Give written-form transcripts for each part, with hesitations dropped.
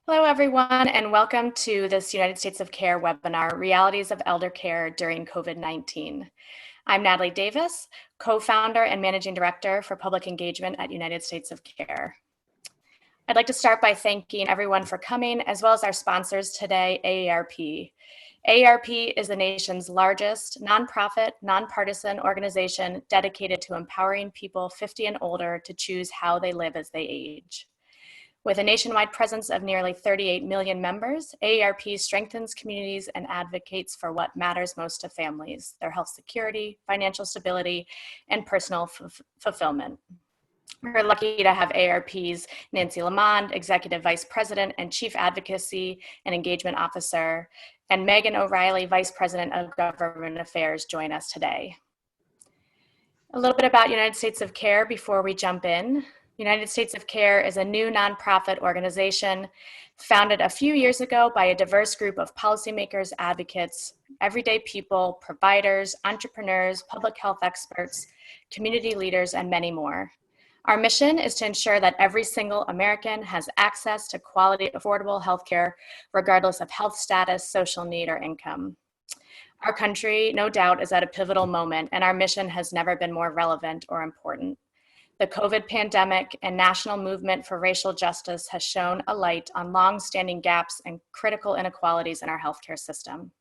Hello, everyone, and welcome to this United States of Care webinar, Realities of Elder Care During COVID-19. I'm Natalie Davis, co-founder and managing director for public engagement at United States of Care. I'd like to start by thanking everyone for coming, as well as our sponsors today, AARP. AARP is the nation's largest nonprofit, nonpartisan organization dedicated to empowering people 50 and older to choose how they live as they age. With a nationwide presence of nearly 38 million members, AARP strengthens communities and advocates for what matters most to families, their health security, financial stability, and personal fulfillment. We're lucky to have AARP's Nancy LeaMond, Executive Vice President and Chief Advocacy and Engagement Officer, and Megan O'Reilly, Vice President of Government Affairs, join us today. A little bit about United States of Care before we jump in. United States of Care is a new nonprofit organization founded a few years ago by a diverse group of policymakers, advocates, everyday people, providers, entrepreneurs, public health experts, community leaders, and many more. Our mission is to ensure that every single American has access to quality, affordable healthcare, regardless of health status, social need, or income. Our country, no doubt, is at a pivotal moment, and our mission has never been more relevant or important. The COVID pandemic and national movement for racial justice has shone a light on long-standing gaps and critical inequalities in our healthcare system.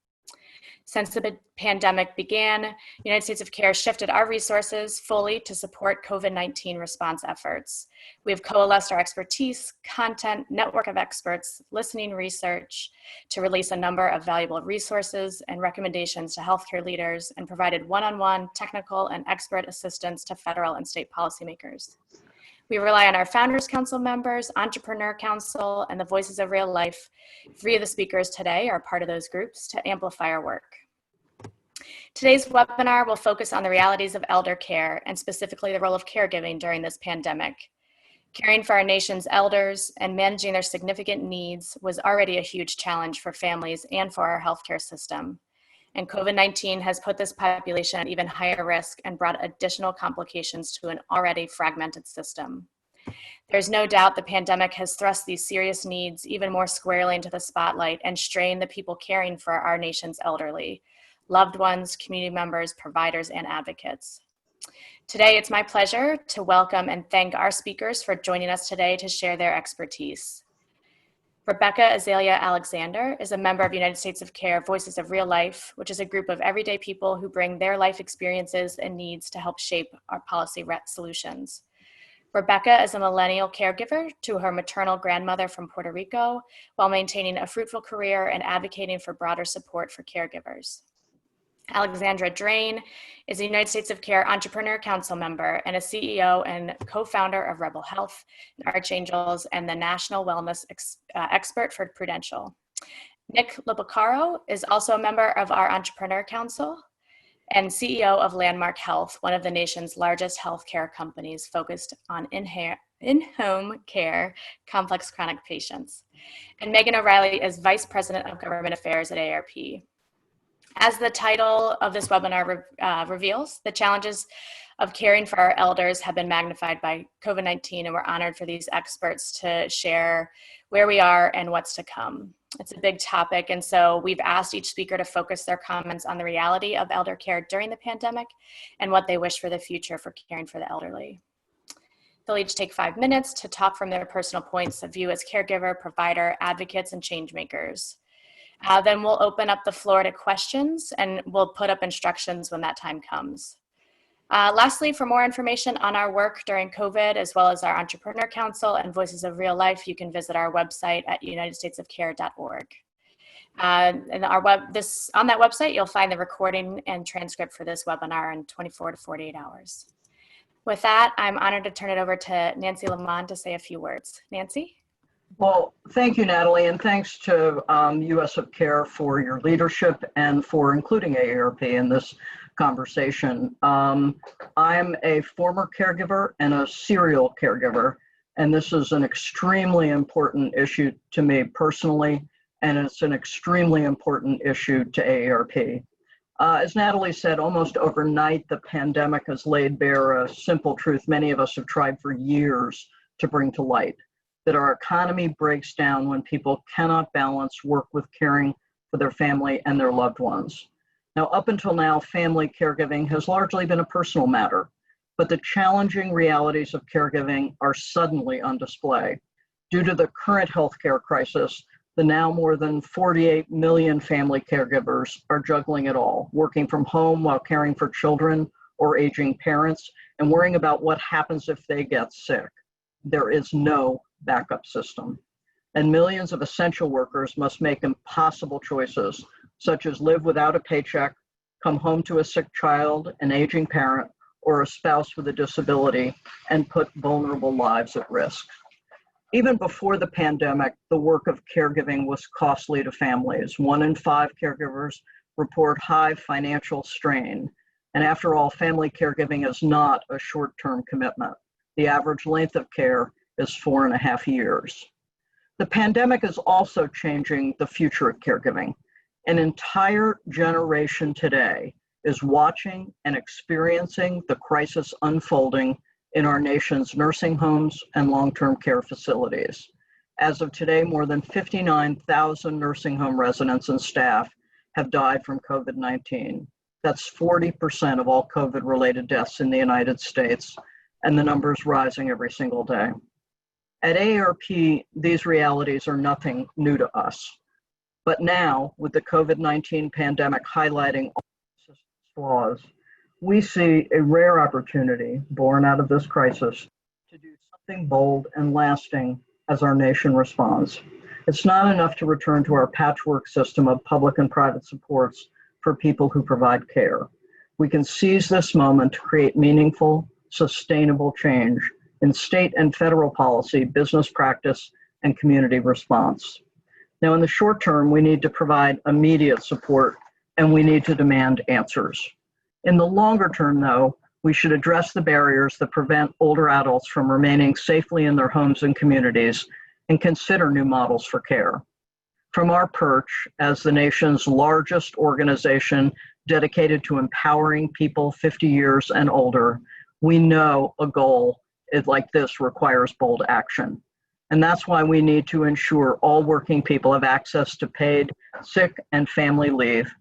Since the pandemic began, United States of Care shifted our resources fully to support COVID-19 response efforts. We have coalesced our expertise, content, network of experts, listening research to release a number of valuable resources and recommendations to healthcare leaders and provided one-on-one technical and expert assistance to federal and state policymakers. We rely on our Founders Council members, Entrepreneur Council, and the Voices of Real Life. 3 of the speakers today are part of those groups to amplify our work. Today's webinar will focus on the realities of elder care and specifically the role of caregiving during this pandemic. Caring for our nation's elders and managing their significant needs was already a huge challenge for families and for our healthcare system. And COVID-19 has put this population at even higher risk and brought additional complications to an already fragmented system. There's no doubt the pandemic has thrust these serious needs even more squarely into the spotlight and strained the people caring for our nation's elderly, loved ones, community members, providers, and advocates. Today, it's my pleasure to welcome and thank our speakers for joining us today to share their expertise. Rebekah Azaylia Alexandra is a member of United States of Care Voices of Real Life, which is a group of everyday people who bring their life experiences and needs to help shape our policy solutions. Rebekah is a millennial caregiver to her maternal grandmother from Puerto Rico while maintaining a fruitful career and advocating for broader support for caregivers. Alexandra Drane is a United States of Care Entrepreneur Council member and a CEO and co-founder of Rebel Health, ARCHANGELS, and the National Wellness Expert for Prudential. Nick Loporcaro is also a member of our Entrepreneur Council and CEO of Landmark Health, one of the nation's largest healthcare companies focused on in-home care, complex chronic patients. And Megan O'Reilly is Vice President of Government Affairs at AARP. As the title of this webinar reveals, the challenges of caring for our elders have been magnified by COVID-19, and we're honored for these experts to share where we are and what's to come. It's a big topic, and so we've asked each speaker to focus their comments on the reality of elder care during the pandemic and what they wish for the future for caring for the elderly. They'll each take 5 minutes to talk from their personal points of view as caregiver, provider, advocates, and change makers. Then we'll open up the floor to questions and we'll put up instructions when that time comes. Lastly, for more information on our work during COVID, as well as our Entrepreneur Council and Voices of Real Life, you can visit our website at unitedstatesofcare.org. And on that website, you'll find the recording and transcript for this webinar in 24 to 48 hours. With that, I'm honored to turn it over to Nancy LeaMond to say a few words. Nancy? Well, thank you, Natalie, and thanks to USofCare for your leadership and for including AARP in this conversation. I'm a former caregiver and a serial caregiver, and this is an extremely important issue to me personally, and it's an extremely important issue to AARP. As Natalie said, almost overnight, the pandemic has laid bare a simple truth many of us have tried for years to bring to light. that our economy breaks down when people cannot balance work with caring for their family and their loved ones. Now, up until now, family caregiving has largely been a personal matter, but the challenging realities of caregiving are suddenly on display. Due to the current healthcare crisis, the now more than 48 million family caregivers are juggling it all, working from home while caring for children or aging parents, and worrying about what happens if they get sick. There is no backup system. And millions of essential workers must make impossible choices, such as live without a paycheck, come home to a sick child, an aging parent, or a spouse with a disability, and put vulnerable lives at risk. Even before the pandemic, the work of caregiving was costly to families. 1 in 5 caregivers report high financial strain. And after all, family caregiving is not a short-term commitment. The average length of care is 4.5 years. The pandemic is also changing the future of caregiving. An entire generation today is watching and experiencing the crisis unfolding in our nation's nursing homes and long-term care facilities. As of today, more than 59,000 nursing home residents and staff have died from COVID-19. That's 40% of all COVID-related deaths in the United States, and the number's rising every single day. At AARP, these realities are nothing new to us. But now, with the COVID-19 pandemic highlighting all the system's flaws, we see a rare opportunity born out of this crisis to do something bold and lasting as our nation responds. It's not enough to return to our patchwork system of public and private supports for people who provide care. We can seize this moment to create meaningful, sustainable change in state and federal policy, business practice, and community response. Now, in the short term, we need to provide immediate support, and we need to demand answers. In the longer term, though, we should address the barriers that prevent older adults from remaining safely in their homes and communities and consider new models for care. From our perch as the nation's largest organization dedicated to empowering people 50 years and older, we know a goal like this requires bold action. And that's why we need to ensure all working people have access to paid sick and family leave.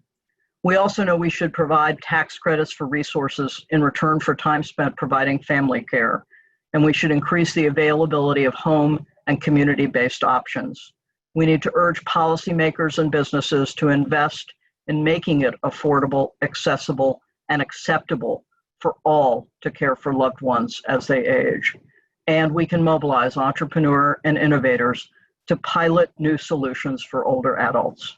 We also know we should provide tax credits for resources in return for time spent providing family care, and we should increase the availability of home and community-based options. We need to urge policymakers and businesses to invest in making it affordable, accessible, and acceptable for all to care for loved ones as they age. And we can mobilize entrepreneurs and innovators to pilot new solutions for older adults.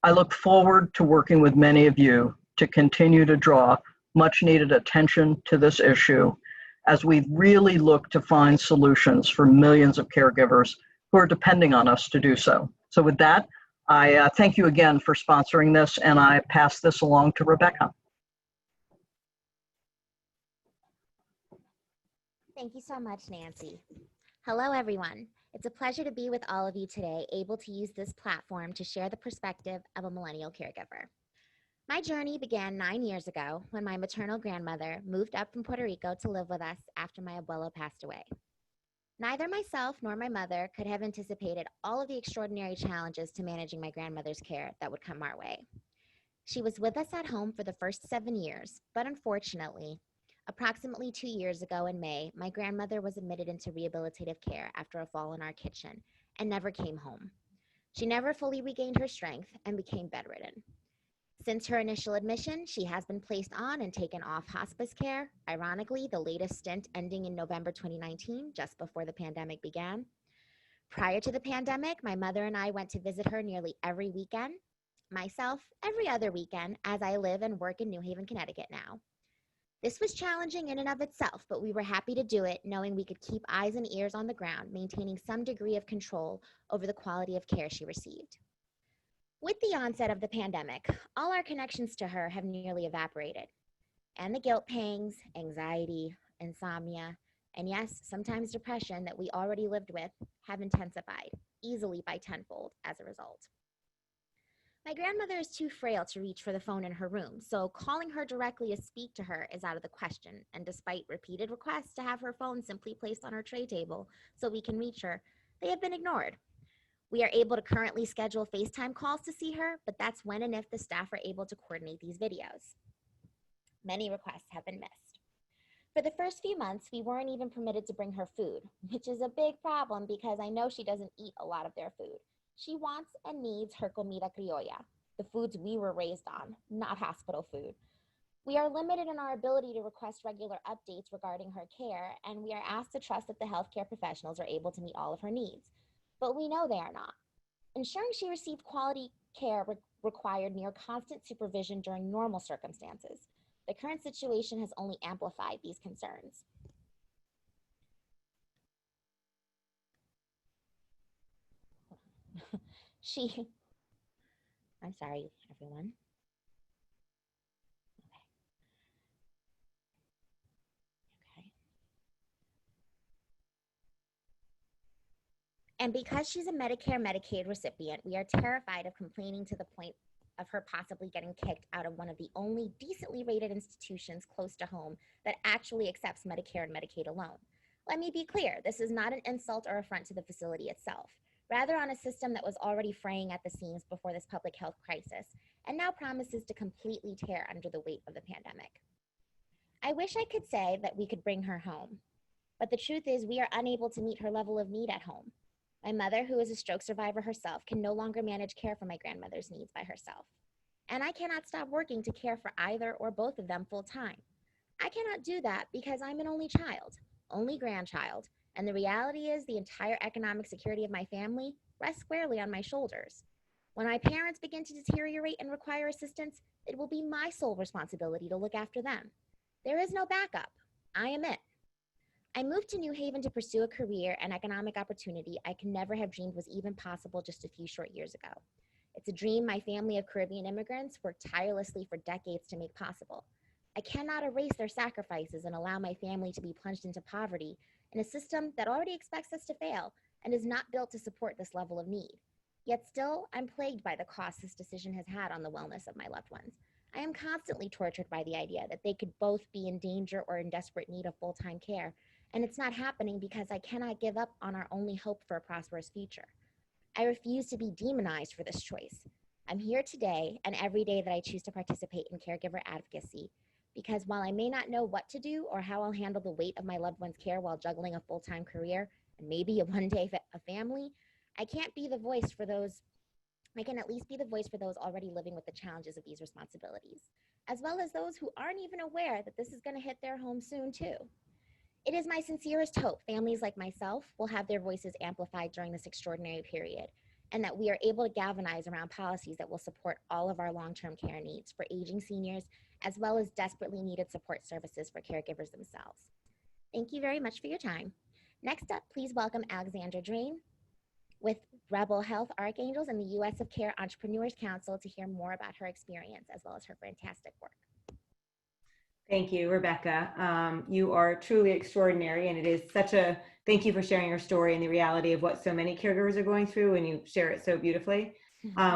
I look forward to working with many of you to continue to draw much needed attention to this issue as we really look to find solutions for millions of caregivers who are depending on us to do so. So with that, I thank you again for sponsoring this, and I pass this along to Rebekah. Thank you so much, Nancy. Hello, everyone. It's a pleasure to be with all of you today, able to use this platform to share the perspective of a millennial caregiver. My journey began 9 years ago when my maternal grandmother moved up from Puerto Rico to live with us after my abuela passed away. Neither myself nor my mother could have anticipated all of the extraordinary challenges to managing my grandmother's care that would come our way. She was with us at home for the first 7 years, but unfortunately, approximately 2 years ago in May, my grandmother was admitted into rehabilitative care after a fall in our kitchen and never came home. She never fully regained her strength and became bedridden. Since her initial admission, she has been placed on and taken off hospice care, ironically, the latest stint ending in November 2019, just before the pandemic began. Prior to the pandemic, my mother and I went to visit her nearly every weekend, myself every other weekend, as I live and work in New Haven, Connecticut now. This was challenging in and of itself, but we were happy to do it, knowing we could keep eyes and ears on the ground, maintaining some degree of control over the quality of care she received. With the onset of the pandemic, all our connections to her have nearly evaporated, and the guilt pangs, anxiety, insomnia, and yes, sometimes depression that we already lived with have intensified, easily by tenfold as a result. My grandmother is too frail to reach for the phone in her room, so calling her directly to speak to her is out of the question, and despite repeated requests to have her phone simply placed on her tray table so we can reach her, they have been ignored. We are able to currently schedule FaceTime calls to see her, but that's when and if the staff are able to coordinate these videos. Many requests have been missed. For the first few months, we weren't even permitted to bring her food, which is a big problem because I know she doesn't eat a lot of their food. She wants and needs her comida criolla, the foods we were raised on, not hospital food. We are limited in our ability to request regular updates regarding her care, and we are asked to trust that the healthcare professionals are able to meet all of her needs. But we know they are not. Ensuring she received quality care required near constant supervision during normal circumstances. The current situation has only amplified these concerns. I'm sorry, everyone. Okay. And because she's a Medicare/Medicaid recipient, we are terrified of complaining to the point of her possibly getting kicked out of one of the only decently rated institutions close to home that actually accepts Medicare and Medicaid alone. Let me be clear, this is not an insult or affront to the facility itself, rather on a system that was already fraying at the seams before this public health crisis, and now promises to completely tear under the weight of the pandemic. I wish I could say that we could bring her home, but the truth is we are unable to meet her level of need at home. My mother, who is a stroke survivor herself, can no longer manage care for my grandmother's needs by herself. And I cannot stop working to care for either or both of them full time. I cannot do that because I'm an only child, only grandchild, and the reality is the entire economic security of my family rests squarely on my shoulders. When my parents begin to deteriorate and require assistance, it will be my sole responsibility to look after them. There is no backup. I am it. I moved to New Haven to pursue a career and economic opportunity I could never have dreamed was even possible just a few short years ago. It's a dream my family of Caribbean immigrants worked tirelessly for decades to make possible. I cannot erase their sacrifices and allow my family to be plunged into poverty in a system that already expects us to fail and is not built to support this level of need. Yet still, I'm plagued by the cost this decision has had on the wellness of my loved ones. I am constantly tortured by the idea that they could both be in danger or in desperate need of full-time care, and it's not happening because I cannot give up on our only hope for a prosperous future. I refuse to be demonized for this choice. I'm here today and every day that I choose to participate in caregiver advocacy, because while I may not know what to do or how I'll handle the weight of my loved one's care while juggling a full-time career and maybe one day a family, I can't be the voice for those. I can at least be the voice for those already living with the challenges of these responsibilities, as well as those who aren't even aware that this is going to hit their home soon too. It is my sincerest hope families like myself will have their voices amplified during this extraordinary period, and that we are able to galvanize around policies that will support all of our long-term care needs for aging seniors, as well as desperately needed support services for caregivers themselves. Thank you very much for your time. Next up, please welcome Alexandra Drane with Rebel Health ARCHANGELS and the USofCare Entrepreneurs Council to hear more about her experience as well as her fantastic work. Thank you, Rebekah. You are truly extraordinary, and it is such a thank you for sharing your story and the reality of what so many caregivers are going through, and you share it so beautifully.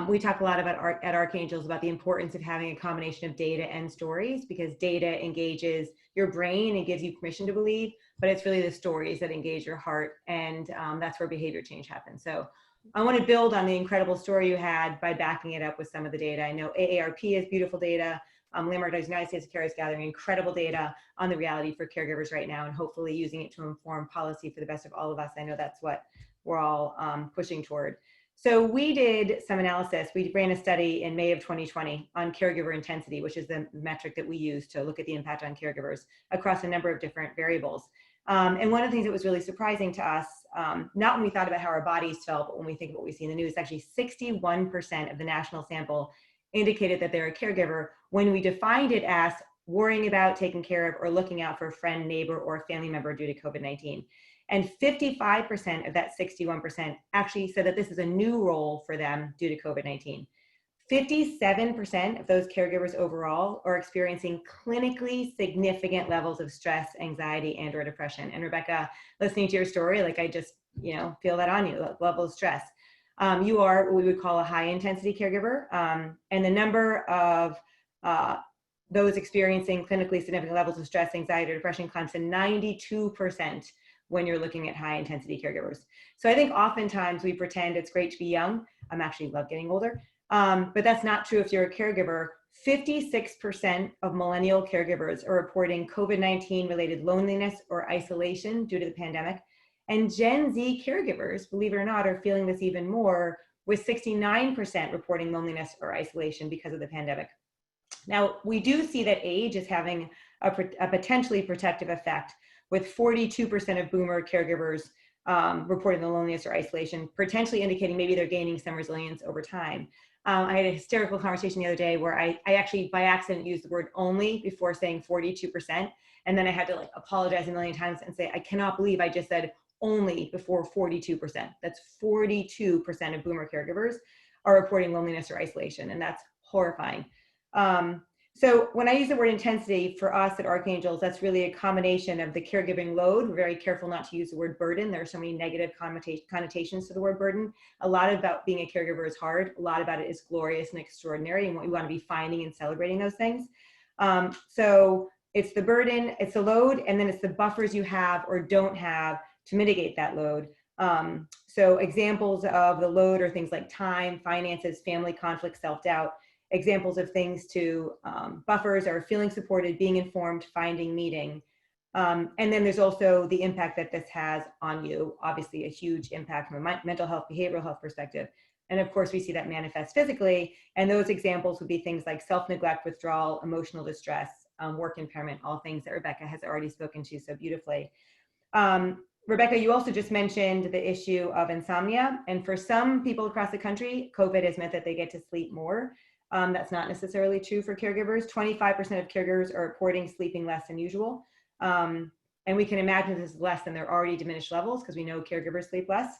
We talk a lot about at ARCHANGELS about the importance of having a combination of data and stories, because data engages your brain and gives you permission to believe, but it's really the stories that engage your heart, and that's where behavior change happens. So I want to build on the incredible story you had by backing it up with some of the data. I know AARP has beautiful data. LeaMond, United States of Care, is gathering incredible data on the reality for caregivers right now, and hopefully using it to inform policy for the best of all of us. I know that's what we're all pushing toward. So we did some analysis. We ran a study in May of 2020 on caregiver intensity, which is the metric that we use to look at the impact on caregivers across a number of different variables. And one of the things that was really surprising to us, not when we thought about how our bodies felt, but when we think of what we see in the news, actually 61% of the national sample indicated that they're a caregiver when we defined it as worrying about, taking care of, or looking out for a friend, neighbor, or family member due to COVID-19. And 55% of that 61% actually said that this is a new role for them due to COVID-19. 57% of those caregivers overall are experiencing clinically significant levels of stress, anxiety, and/or depression. And Rebekah, listening to your story, like I just, feel that on you, level of stress. You are what we would call a high intensity caregiver, and the number of those experiencing clinically significant levels of stress, anxiety, or depression climbs to 92% when you're looking at high intensity caregivers. So I think oftentimes we pretend it's great to be young. I'm actually love getting older, but that's not true if you're a caregiver. 56% of millennial caregivers are reporting COVID-19 related loneliness or isolation due to the pandemic. And Gen Z caregivers, believe it or not, are feeling this even more, with 69% reporting loneliness or isolation because of the pandemic. Now, we do see that age is having a potentially protective effect, with 42% of boomer caregivers reporting the loneliness or isolation, potentially indicating maybe they're gaining some resilience over time. I had a hysterical conversation the other day where I actually by accident used the word only before saying 42%. And then I had to like apologize a million times and say, I cannot believe I just said only before 42%. That's 42% of boomer caregivers are reporting loneliness or isolation, and that's horrifying. So when I use the word intensity for us at Archangels, that's really a combination of the caregiving load. We're very careful not to use the word burden. There are so many negative connotations to the word burden. A lot about being a caregiver is hard. A lot about it is glorious and extraordinary, and what we want to be finding and celebrating those things. So it's the burden, it's the load, and then it's the buffers you have or don't have to mitigate that load. So examples of the load are things like time, finances, family conflict, self-doubt. Examples of things to buffers are feeling supported, being informed, finding meaning. And then there's also the impact that this has on you, obviously a huge impact from a mental health, behavioral health perspective. And of course, we see that manifest physically. And those examples would be things like self-neglect, withdrawal, emotional distress, work impairment, all things that Rebekah has already spoken to so beautifully. Rebekah, you also just mentioned the issue of insomnia. And for some people across the country, COVID has meant that they get to sleep more. That's not necessarily true for caregivers. 25% of caregivers are reporting sleeping less than usual. And we can imagine this is less than their already diminished levels because we know caregivers sleep less.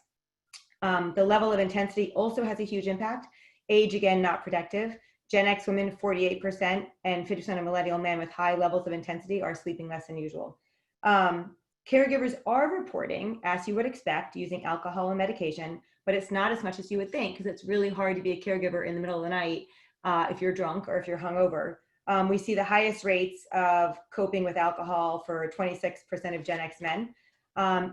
The level of intensity also has a huge impact. Age, again, not protective. Gen X women, 48%, and 50% of millennial men with high levels of intensity are sleeping less than usual. Caregivers are reporting, as you would expect, using alcohol and medication, but it's not as much as you would think because it's really hard to be a caregiver in the middle of the night if you're drunk or if you're hungover. We see the highest rates of coping with alcohol for 26% of Gen X men.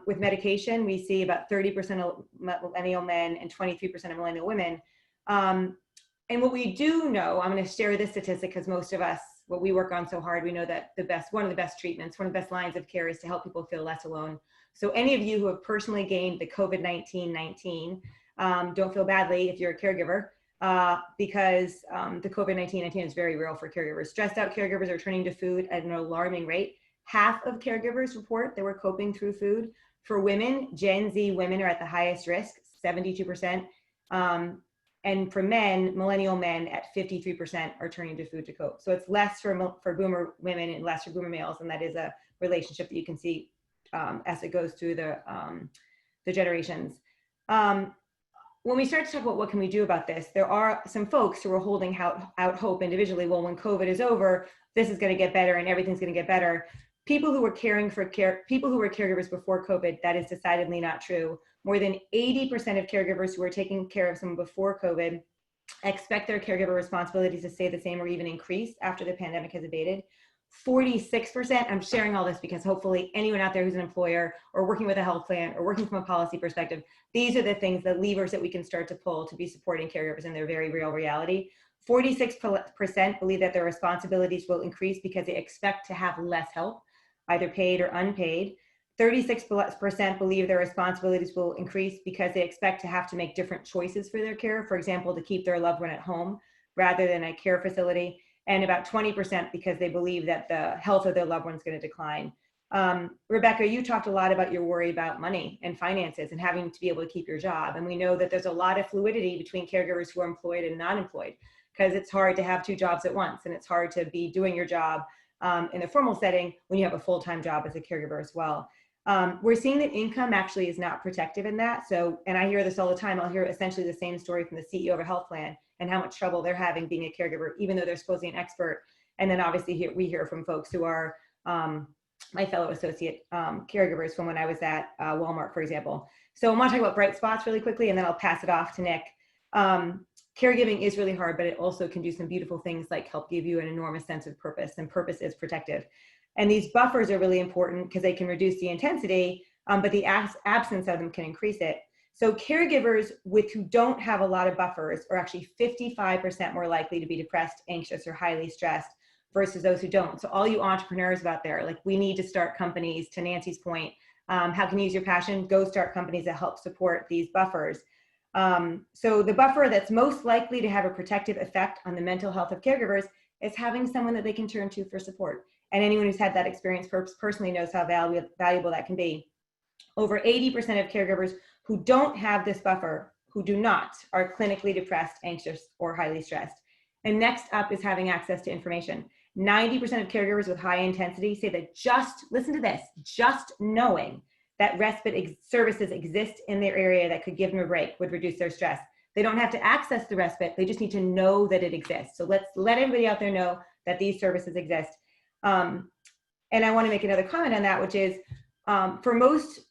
With medication, we see about 30% of millennial men and 23% of millennial women. And what we do know, I'm going to share this statistic because most of us, what we work on so hard, we know that one of the best treatments, one of the best lines of care is to help people feel less alone. So any of you who have personally gained the COVID-19, don't feel badly if you're a caregiver, because the COVID-19 is very real for caregivers. Stressed out caregivers are turning to food at an alarming rate. Half of caregivers report they were coping through food. For women, Gen Z women are at the highest risk, 72%. And for men, millennial men at 53% are turning to food to cope. So it's less for boomer women and less for boomer males, and that is a relationship that you can see as it goes through the generations. When we start to talk about what can we do about this, there are some folks who are holding out hope individually. Well, when COVID is over, this is going to get better and everything's going to get better. People who were caregivers before COVID, that is decidedly not true. More than 80% of caregivers who are taking care of someone before COVID expect their caregiver responsibilities to stay the same or even increase after the pandemic has abated. 46%, I'm sharing all this because hopefully anyone out there who's an employer or working with a health plan or working from a policy perspective, these are the things, the levers that we can start to pull to be supporting caregivers in their very real reality. 46% believe that their responsibilities will increase because they expect to have less help, either paid or unpaid. 36% believe their responsibilities will increase because they expect to have to make different choices for their care, for example, to keep their loved one at home rather than a care facility. And about 20% because they believe that the health of their loved one is going to decline. Rebekah, you talked a lot about your worry about money and finances and having to be able to keep your job. And we know that there's a lot of fluidity between caregivers who are employed and not employed, because it's hard to have two jobs at once, and it's hard to be doing your job in a formal setting when you have a full-time job as a caregiver as well. We're seeing that income actually is not protective in that. So, and I hear this all the time, I'll hear essentially the same story from the CEO of a health plan and how much trouble they're having being a caregiver, even though they're supposedly an expert. And then obviously we hear from folks who are my fellow associate caregivers from when I was at Walmart, for example. So I want to talk about bright spots really quickly, and then I'll pass it off to Nick. Caregiving is really hard, but it also can do some beautiful things like help give you an enormous sense of purpose, and purpose is protective. And these buffers are really important because they can reduce the intensity, but the absence of them can increase it. So caregivers who don't have a lot of buffers are actually 55% more likely to be depressed, anxious, or highly stressed versus those who don't. So all you entrepreneurs out there, like, we need to start companies, to Nancy's point. How can you use your passion? Go start companies that help support these buffers. So the buffer that's most likely to have a protective effect on the mental health of caregivers is having someone that they can turn to for support. And anyone who's had that experience personally knows how valuable that can be. Over 80% of caregivers who don't have this buffer, who do not, are clinically depressed, anxious, or highly stressed. And next up is having access to information. 90% of caregivers with high intensity say that listen to this, just knowing that respite services exist in their area that could give them a break would reduce their stress. They don't have to access the respite, they just need to know that it exists. So let's let everybody out there know that these services exist. And I want to make another comment on that, which is, for most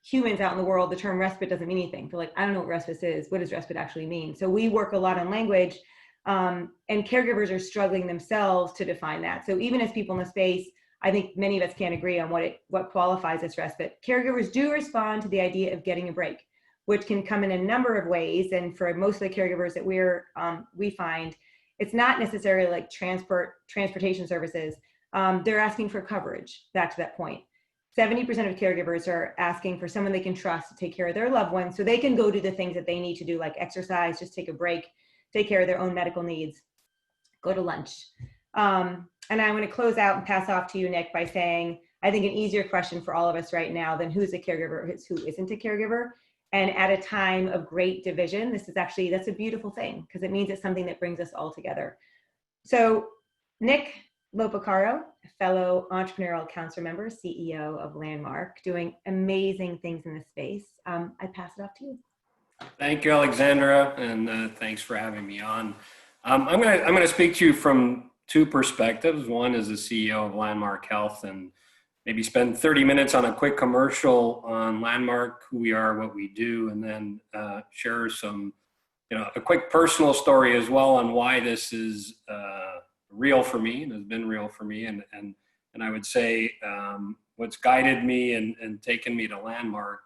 humans out in the world, the term respite doesn't mean anything. They're like, I don't know what respite is. What does respite actually mean? So we work a lot on language, and caregivers are struggling themselves to define that. So even as people in the space, I think many of us can't agree on what qualifies as respite. Caregivers do respond to the idea of getting a break, which can come in a number of ways. And for most of the caregivers that we find, it's not necessarily like transportation services. They're asking for coverage, back to that point. 70% of caregivers are asking for someone they can trust to take care of their loved ones so they can go do the things that they need to do, like exercise, just take a break, take care of their own medical needs, go to lunch. And I want to close out and pass off to you, Nick, by saying, I think an easier question for all of us right now than who's a caregiver, who isn't a caregiver. And at a time of great division, that's a beautiful thing, because it means it's something that brings us all together. So Nick Loporcaro, fellow entrepreneurial council member, CEO of Landmark, doing amazing things in this space. I pass it off to you. Thank you, Alexandra, and thanks for having me on. I'm going to speak to you from two perspectives. One is the CEO of Landmark Health, and maybe spend 30 minutes on a quick commercial on Landmark, who we are, what we do, and then share some, a quick personal story as well on why this is real for me and has been real for me. And I would say what's guided me and taken me to Landmark.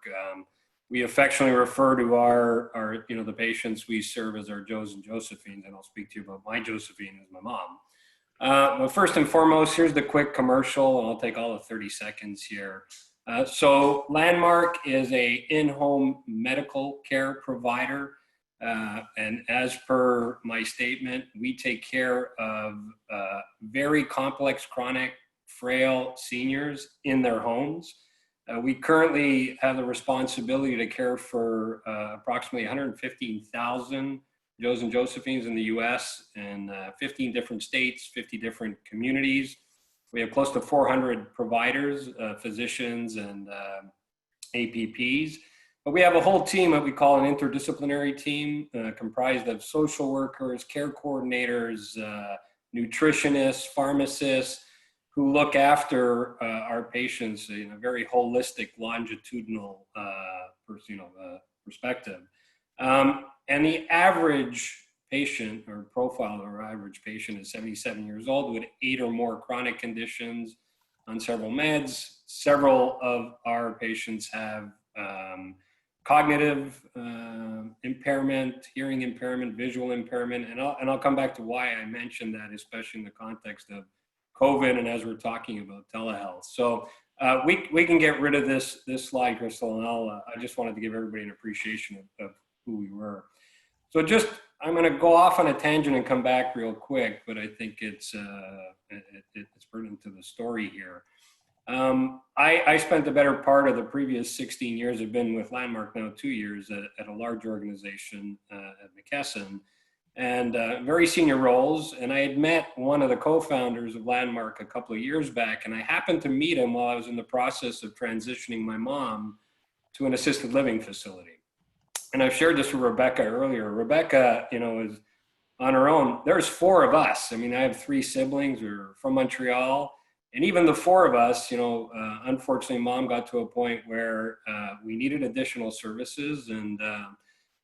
We affectionately refer to our the patients we serve as our Joes and Josephines, and I'll speak to you about my Josephine as my mom. But first and foremost, here's the quick commercial, and I'll take all of 30 seconds here. So Landmark is a in-home medical care provider. And as per my statement, we take care of very complex, chronic, frail seniors in their homes. We currently have the responsibility to care for approximately 115,000 Joes and Josephines in the US in 15 different states, 50 different communities. We have close to 400 providers, physicians, and APPs. But we have a whole team that we call an interdisciplinary team comprised of social workers, care coordinators, nutritionists, pharmacists, who look after our patients in a very holistic, longitudinal perspective. And the average patient, or profile of our average patient, is 77 years old with 8 or more chronic conditions on several meds. Several of our patients have cognitive impairment, hearing impairment, visual impairment, and I'll come back to why I mentioned that, especially in the context of COVID and as we're talking about telehealth. So we can get rid of this slide, Crystal, and I just wanted to give everybody an appreciation of who we were. So I'm going to go off on a tangent and come back real quick, but I think it's pertinent to the story here. I spent the better part of the previous 16 years, I've been with Landmark now 2 years at a large organization at McKesson, and very senior roles. And I had met one of the co-founders of Landmark a couple of years back, and I happened to meet him while I was in the process of transitioning my mom to an assisted living facility. And I've shared this with Rebekah earlier. Rebekah, is on her own. There's 4 of us. I mean, I have 3 siblings. We're from Montreal. And even the 4 of us, unfortunately, Mom got to a point where we needed additional services, and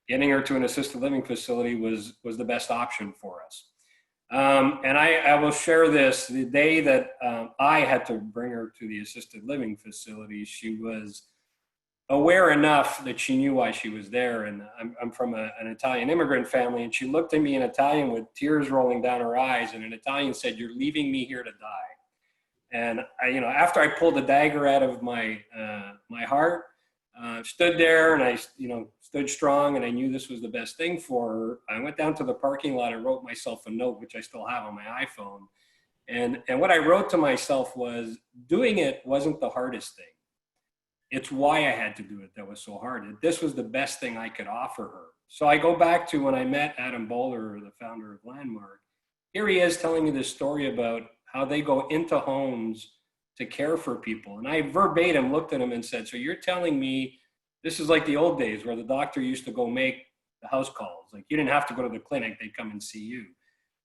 getting her to an assisted living facility was the best option for us. And I will share this. The day that I had to bring her to the assisted living facility, she was aware enough that she knew why she was there. And I'm from an Italian immigrant family, and she looked at me in Italian with tears rolling down her eyes, and in Italian said, "You're leaving me here to die." And after I pulled the dagger out of my my heart, stood there, and I stood strong, and I knew this was the best thing for her. I went down to the parking lot and wrote myself a note, which I still have on my iPhone. And what I wrote to myself was, doing it wasn't the hardest thing. It's why I had to do it that was so hard. This was the best thing I could offer her. So I go back to when I met Adam Bowler, the founder of Landmark. Here he is telling me this story about how they go into homes to care for people. And I verbatim looked at him and said, "So you're telling me this is like the old days where the doctor used to go make the house calls? Like, you didn't have to go to the clinic, they'd come and see you."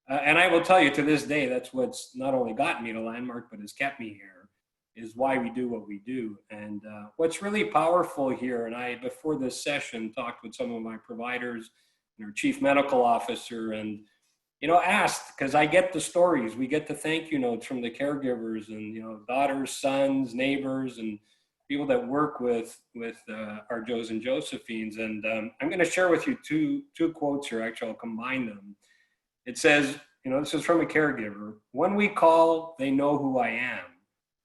And I will tell you, to this day, that's what's not only gotten me to Landmark, but has kept me here, is why we do what we do. And what's really powerful here, and I, before this session, talked with some of my providers and our chief medical officer, and asked, because I get the stories, we get the thank you notes from the caregivers and daughters, sons, neighbors, and people that work with our Joes and Josephines. And I'm going to share with you two quotes here. Actually, I'll combine them. It says, this is from a caregiver: "When we call, they know who I am.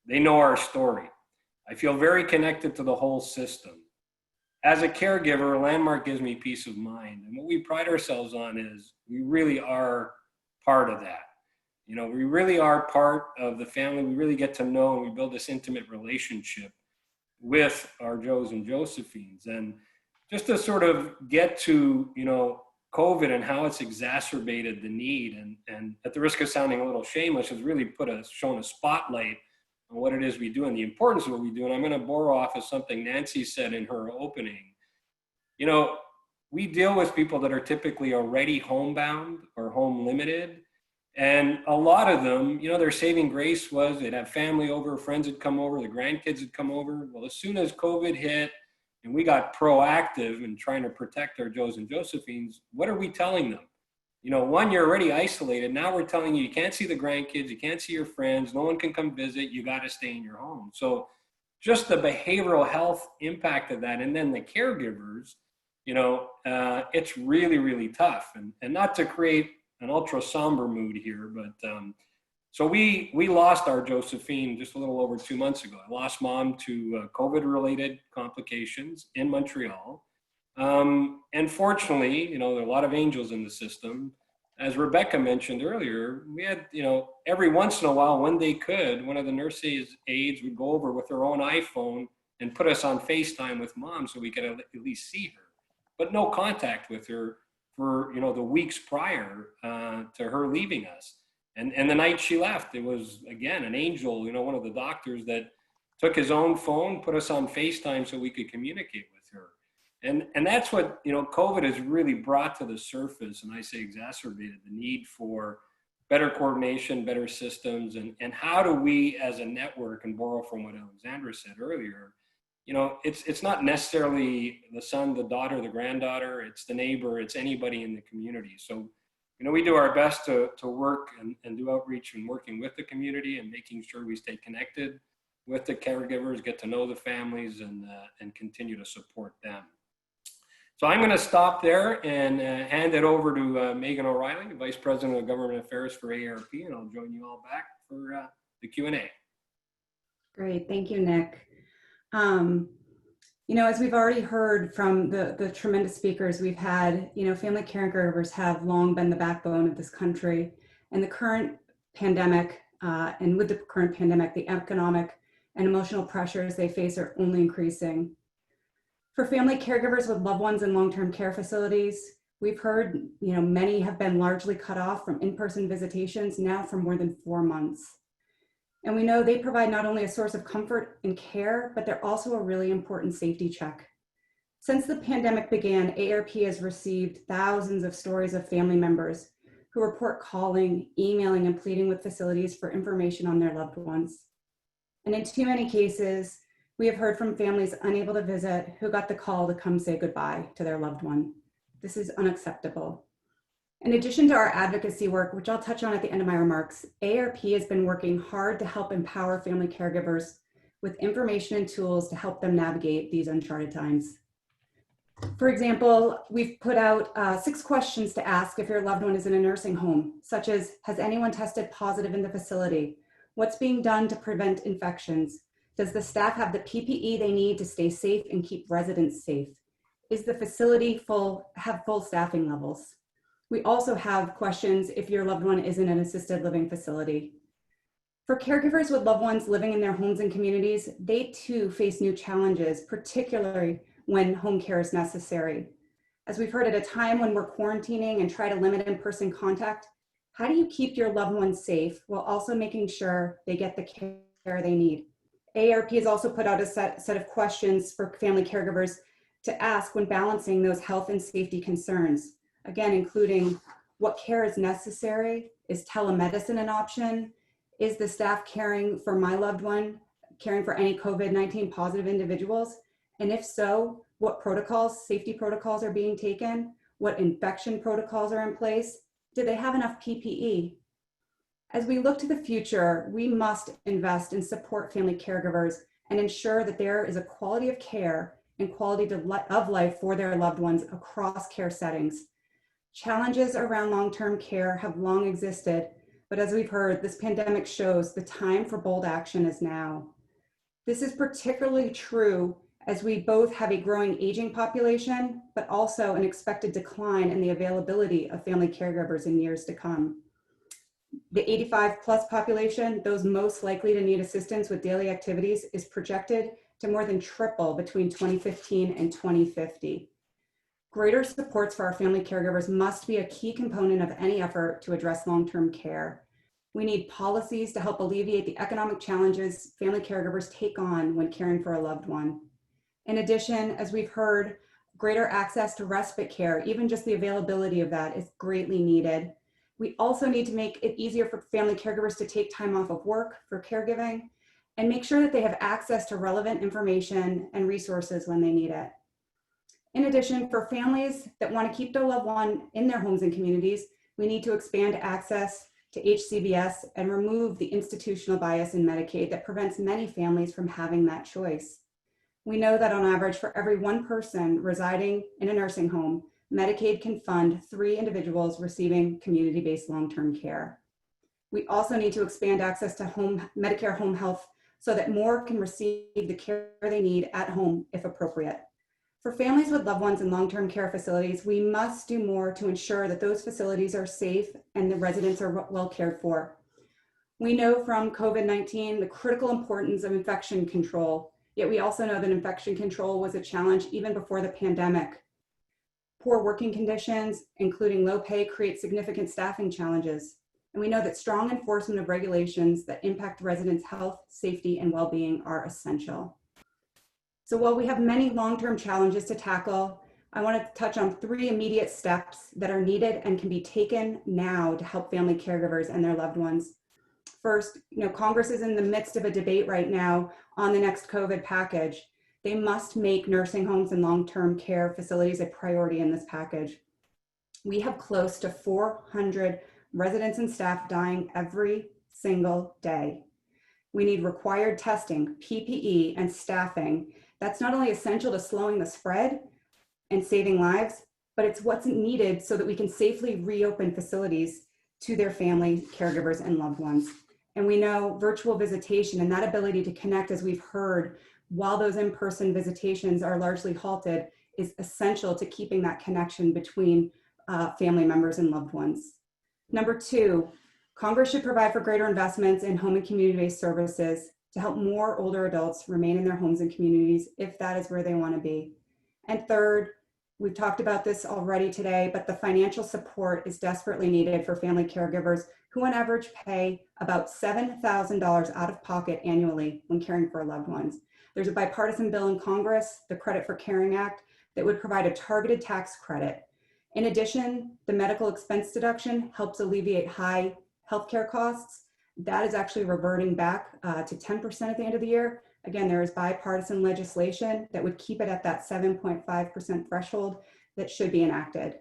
They know our story. I feel very connected to the whole system. As a caregiver, Landmark gives me peace of mind." And what we pride ourselves on is we really are part of that. We really are part of the family. We really get to know, and we build this intimate relationship with our Joes and Josephines. And just to sort of get to, COVID and how it's exacerbated the need, and at the risk of sounding a little shameless, has really shown a spotlight on what it is we do and the importance of what we do. And I'm going to borrow off of something Nancy said in her opening. We deal with people that are typically already homebound or home limited. And a lot of them, their saving grace was they'd have family over, friends would come over, the grandkids would come over. Well, as soon as COVID hit and we got proactive in trying to protect our Joes and Josephines, what are we telling them? One, you're already isolated. Now we're telling you can't see the grandkids, you can't see your friends, no one can come visit, you got to stay in your home. So just the behavioral health impact of that. And then the caregivers, it's really, really tough. And not to create an ultra somber mood here, but so we lost our Josephine just a little over 2 months ago. I lost Mom to COVID-related complications in Montreal. And fortunately, there are a lot of angels in the system. As Rebekah mentioned earlier, we had, every once in a while, when they could, one of the nurses' aides would go over with her own iPhone and put us on FaceTime with Mom so we could at least see her, but no contact with her for, the weeks prior to her leaving us. And the night she left, it was, again, an angel, one of the doctors that took his own phone, put us on FaceTime so we could communicate with her. And that's what, COVID has really brought to the surface, and I say exacerbated, the need for better coordination, better systems, and how do we as a network, and borrow from what Alexandra said earlier, it's not necessarily the son, the daughter, the granddaughter, it's the neighbor, it's anybody in the community. So, we do our best to work and do outreach and working with the community and making sure we stay connected with the caregivers, get to know the families, and continue to support them. So I'm going to stop there and hand it over to Megan O'Reilly, Vice President of Government Affairs for AARP, and I'll join you all back for the Q&A. Great, thank you, Nick. As we've already heard from the tremendous speakers we've had, family caregivers have long been the backbone of this country, and the current pandemic, the economic and emotional pressures they face are only increasing. For family caregivers with loved ones in long-term care facilities, we've heard, many have been largely cut off from in-person visitations now for more than 4 months. And we know they provide not only a source of comfort and care, but they're also a really important safety check. Since the pandemic began, AARP has received thousands of stories of family members who report calling, emailing, and pleading with facilities for information on their loved ones. And in too many cases, we have heard from families unable to visit who got the call to come say goodbye to their loved one. This is unacceptable. In addition to our advocacy work, which I'll touch on at the end of my remarks, AARP has been working hard to help empower family caregivers with information and tools to help them navigate these uncharted times. For example, we've put out 6 questions to ask if your loved one is in a nursing home, such as, has anyone tested positive in the facility? What's being done to prevent infections? Does the staff have the PPE they need to stay safe and keep residents safe? Is the facility have full staffing levels? We also have questions if your loved one is in an assisted living facility. For caregivers with loved ones living in their homes and communities, they too face new challenges, particularly when home care is necessary. As we've heard, at a time when we're quarantining and try to limit in-person contact, how do you keep your loved ones safe while also making sure they get the care they need? AARP has also put out a set of questions for family caregivers to ask when balancing those health and safety concerns. Again, including what care is necessary, is telemedicine an option? Is the staff caring for my loved one, caring for any COVID-19 positive individuals? And if so, what protocols, safety protocols are being taken? What infection protocols are in place? Do they have enough PPE? As we look to the future, we must invest and support family caregivers and ensure that there is a quality of care and quality of life for their loved ones across care settings. Challenges around long-term care have long existed, but as we've heard, this pandemic shows the time for bold action is now. This is particularly true as we both have a growing aging population, but also an expected decline in the availability of family caregivers in years to come. The 85+ population, those most likely to need assistance with daily activities, is projected to more than triple between 2015 and 2050. Greater supports for our family caregivers must be a key component of any effort to address long-term care. We need policies to help alleviate the economic challenges family caregivers take on when caring for a loved one. In addition, as we've heard, greater access to respite care, even just the availability of that, is greatly needed. We also need to make it easier for family caregivers to take time off of work for caregiving and make sure that they have access to relevant information and resources when they need it. In addition, for families that want to keep their loved one in their homes and communities, we need to expand access to HCBS and remove the institutional bias in Medicaid that prevents many families from having that choice. We know that on average, for every 1 person residing in a nursing home, Medicaid can fund 3 individuals receiving community-based long-term care. We also need to expand access to Medicare home health so that more can receive the care they need at home if appropriate. For families with loved ones in long-term care facilities, we must do more to ensure that those facilities are safe and the residents are well cared for. We know from COVID-19 the critical importance of infection control, yet we also know that infection control was a challenge even before the pandemic. Poor working conditions, including low pay, create significant staffing challenges. And we know that strong enforcement of regulations that impact residents' health, safety, and well-being are essential. So while we have many long-term challenges to tackle, I want to touch on 3 immediate steps that are needed and can be taken now to help family caregivers and their loved ones. First, Congress is in the midst of a debate right now on the next COVID package. They must make nursing homes and long-term care facilities a priority in this package. We have close to 400 residents and staff dying every single day. We need required testing, PPE, and staffing. That's not only essential to slowing the spread and saving lives, but it's what's needed so that we can safely reopen facilities to their family, caregivers, and loved ones. And we know virtual visitation and that ability to connect, as we've heard, while those in-person visitations are largely halted, is essential to keeping that connection between family members and loved ones. Number 2, Congress should provide for greater investments in home and community-based services to help more older adults remain in their homes and communities if that is where they want to be. And third, we've talked about this already today, but the financial support is desperately needed for family caregivers who on average pay about $7,000 out of pocket annually when caring for loved ones. There's a bipartisan bill in Congress, the Credit for Caring Act, that would provide a targeted tax credit. In addition, the medical expense deduction helps alleviate high healthcare costs. That is actually reverting back to 10% at the end of the year. Again, there is bipartisan legislation that would keep it at that 7.5% threshold that should be enacted.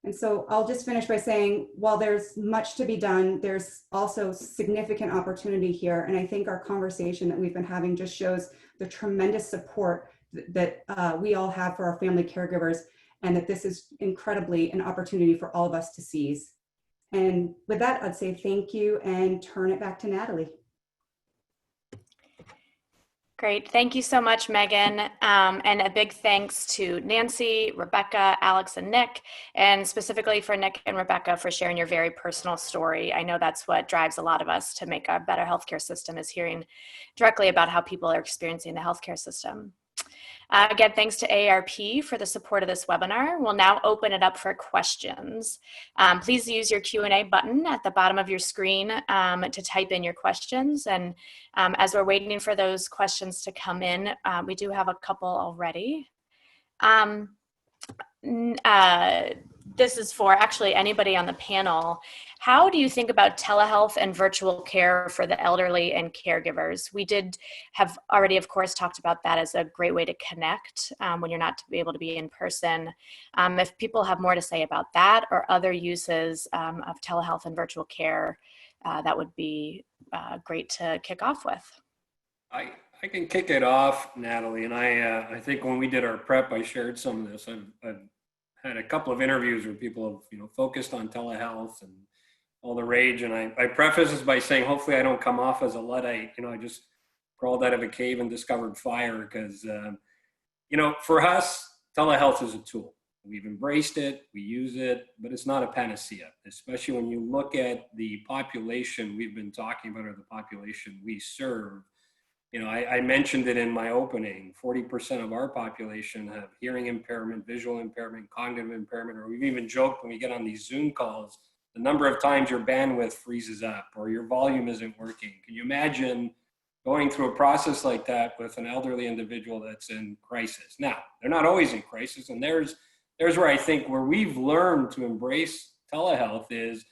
And so I'll just finish by saying, while there's much to be done, there's also significant opportunity here. And I think our conversation that we've been having just shows the tremendous support that we all have for our family caregivers, and that this is incredibly an opportunity for all of us to seize. And with that, I'd say thank you and turn it back to Natalie. Great. Thank you so much, Megan. And a big thanks to Nancy, Rebekah, Alex, and Nick, and specifically for Nick and Rebekah for sharing your very personal story. I know that's what drives a lot of us to make a better healthcare system, is hearing directly about how people are experiencing the healthcare system. Again, thanks to AARP for the support of this webinar. We'll now open it up for questions. Please use your Q&A button at the bottom of your screen to type in your questions. And as we're waiting for those questions to come in, we do have a couple already. This is for actually anybody on the panel. How do you think about telehealth and virtual care for the elderly and caregivers? We have already, of course, talked about that as a great way to connect when you're not able to be in person. If people have more to say about that or other uses of telehealth and virtual care, that would be great to kick off with. I can kick it off, Natalie, and I think when we did our prep, I shared some of this. I've had a couple of interviews where people have focused on telehealth and all the rage, and I preface this by saying hopefully I don't come off as a Luddite. I just crawled out of a cave and discovered fire, because for us, telehealth is a tool. We've embraced it, we use it, but it's not a panacea, especially when you look at the population we've been talking about, or the population we serve. I mentioned it in my opening, 40% of our population have hearing impairment, visual impairment, cognitive impairment, or we've even joked when we get on these Zoom calls, the number of times your bandwidth freezes up or your volume isn't working. Can you imagine going through a process like that with an elderly individual that's in crisis? Now, they're not always in crisis, and there's where I think where we've learned to embrace telehealth is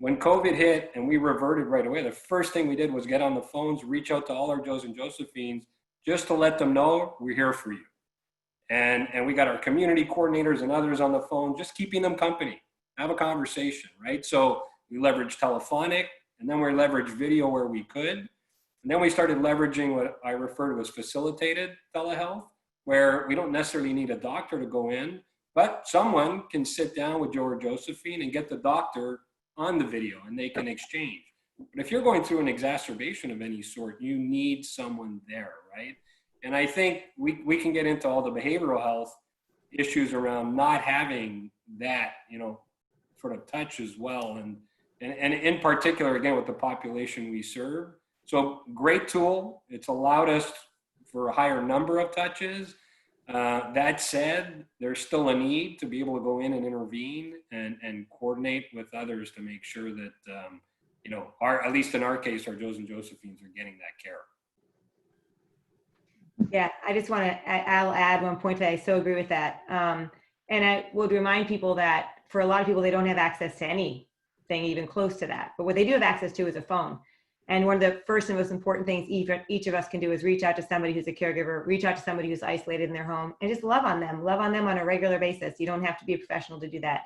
when COVID hit and we reverted right away, the first thing we did was get on the phones, reach out to all our Joes and Josephines just to let them know we're here for you. And we got our community coordinators and others on the phone, just keeping them company, have a conversation, right? So we leveraged telephonic, and then we leveraged video where we could. And then we started leveraging what I refer to as facilitated telehealth, where we don't necessarily need a doctor to go in, but someone can sit down with Joe or Josephine and get the doctor on the video, and they can exchange. But if you're going through an exacerbation of any sort, you need someone there, right? And I think we can get into all the behavioral health issues around not having that, sort of touch as well. And in particular, again, with the population we serve. So great tool. It's allowed us for a higher number of touches. That said, there's still a need to be able to go in and intervene and coordinate with others to make sure that, at least in our case, our Joes and Josephines are getting that care. Yeah, I just I'll add one point that I so agree with that. And I would remind people that for a lot of people, they don't have access to anything even close to that. But what they do have access to is a phone. And one of the first and most important things each of us can do is reach out to somebody who's a caregiver, reach out to somebody who's isolated in their home, and just love on them on a regular basis. You don't have to be a professional to do that.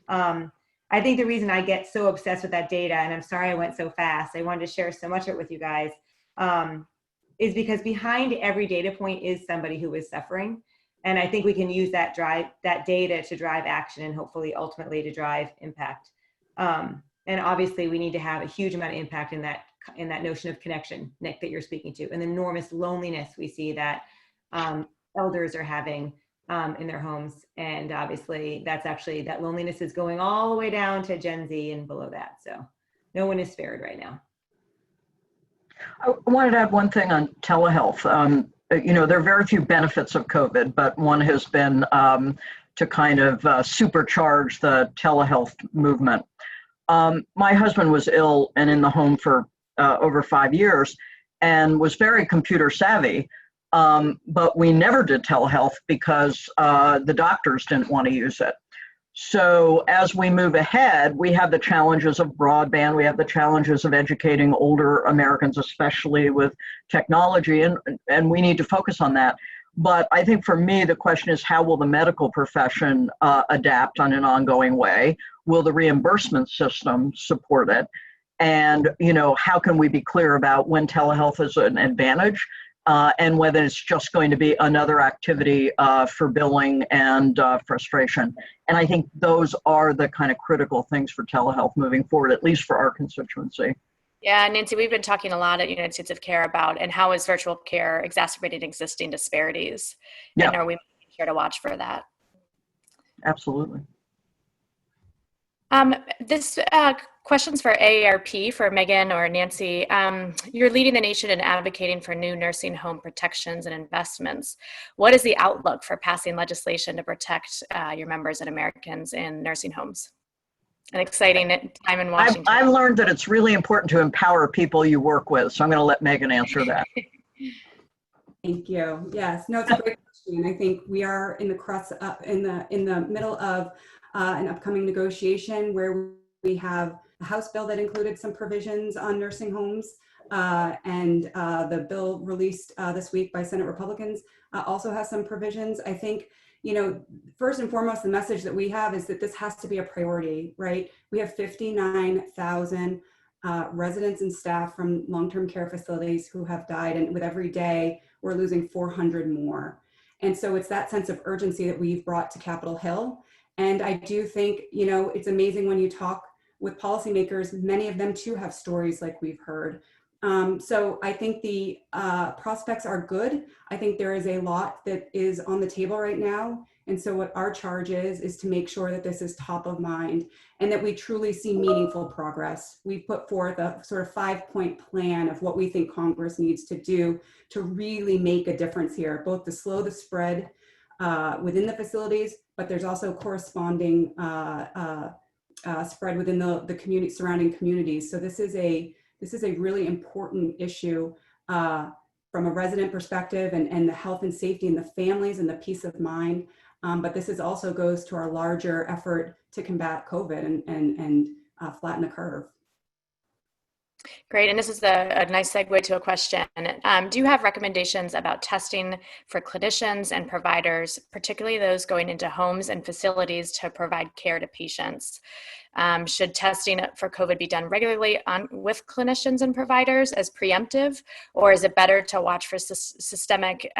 I think the reason I get so obsessed with that data, and I'm sorry I went so fast, I wanted to share so much of it with you guys, is because behind every data point is somebody who is suffering. And I think we can use that data to drive action and hopefully ultimately to drive impact. And obviously we need to have a huge amount of impact in that notion of connection, Nick, that you're speaking to, and the enormous loneliness we see that elders are having in their homes. And obviously that loneliness is going all the way down to Gen Z and below that. So no one is spared right now. I wanted to add one thing on telehealth. There are very few benefits of COVID, but one has been to kind of supercharge the telehealth movement. My husband was ill and in the home for over 5 years and was very computer savvy, but we never did telehealth because the doctors didn't want to use it. So as we move ahead, we have the challenges of broadband, we have the challenges of educating older Americans, especially with technology, and we need to focus on that. But I think for me, the question is, how will the medical profession adapt on an ongoing way? Will the reimbursement system support it? And, how can we be clear about when telehealth is an advantage and whether it's just going to be another activity for billing and frustration? And I think those are the kind of critical things for telehealth moving forward, at least for our constituency. Yeah, Nancy, we've been talking a lot at United States of Care about, and how is virtual care exacerbating existing disparities? Yeah. And are we here to watch for that? Absolutely. This question's for AARP, for Megan or Nancy. You're leading the nation in advocating for new nursing home protections and investments. What is the outlook for passing legislation to protect your members and Americans in nursing homes? An exciting time in Washington. I've learned that it's really important to empower people you work with, so I'm going to let Megan answer that. Thank you. Yes, no, it's a great question. I think we are in the middle of an upcoming negotiation where we have a House bill that included some provisions on nursing homes, and the bill released this week by Senate Republicans also has some provisions. I think, first and foremost, the message that we have is that this has to be a priority, right? We have 59,000 residents and staff from long-term care facilities who have died, and with every day, we're losing 400 more. And so it's that sense of urgency that we've brought to Capitol Hill. And I do think, it's amazing when you talk with policymakers, many of them too have stories like we've heard. So I think the prospects are good. I think there is a lot that is on the table right now. And so what our charge is to make sure that this is top of mind and that we truly see meaningful progress. We've put forth a sort of 5-point plan of what we think Congress needs to do to really make a difference here, both to slow the spread within the facilities, but there's also corresponding spread within the community, surrounding communities. So this is a really important issue from a resident perspective and the health and safety and the families and the peace of mind. But this also goes to our larger effort to combat COVID and flatten the curve. Great, and this is a nice segue to a question. Do you have recommendations about testing for clinicians and providers, particularly those going into homes and facilities to provide care to patients? Should testing for COVID be done regularly with clinicians and providers as preemptive, or is it better to watch for systematic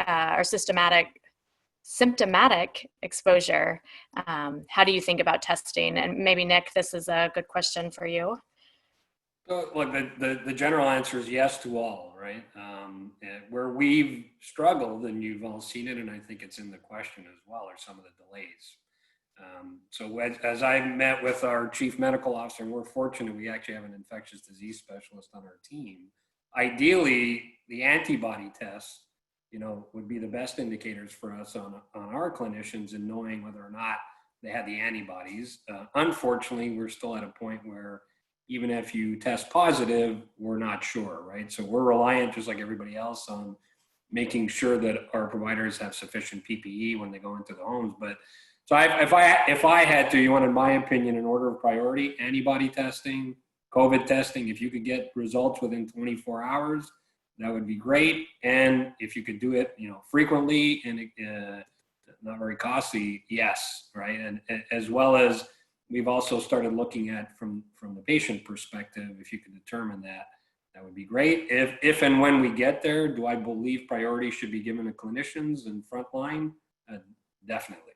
symptomatic exposure? How do you think about testing? And maybe Nick, this is a good question for you. So, look, the general answer is yes to all, right? Where we've struggled, and you've all seen it, and I think it's in the question as well, are some of the delays. So as I met with our chief medical officer, and we're fortunate we actually have an infectious disease specialist on our team. Ideally, the antibody tests, would be the best indicators for us on our clinicians in knowing whether or not they had the antibodies. Unfortunately, we're still at a point where even if you test positive, we're not sure, right? So we're reliant, just like everybody else, on making sure that our providers have sufficient PPE when they go into the homes. But so if I had to, you wanted my opinion in order of priority, antibody testing, COVID testing, if you could get results within 24 hours, that would be great. And if you could do it, frequently and not very costly, yes, right? And as well as we've also started looking at from the patient perspective, if you could determine that, that would be great. If and when we get there, do I believe priority should be given to clinicians and frontline? Definitely.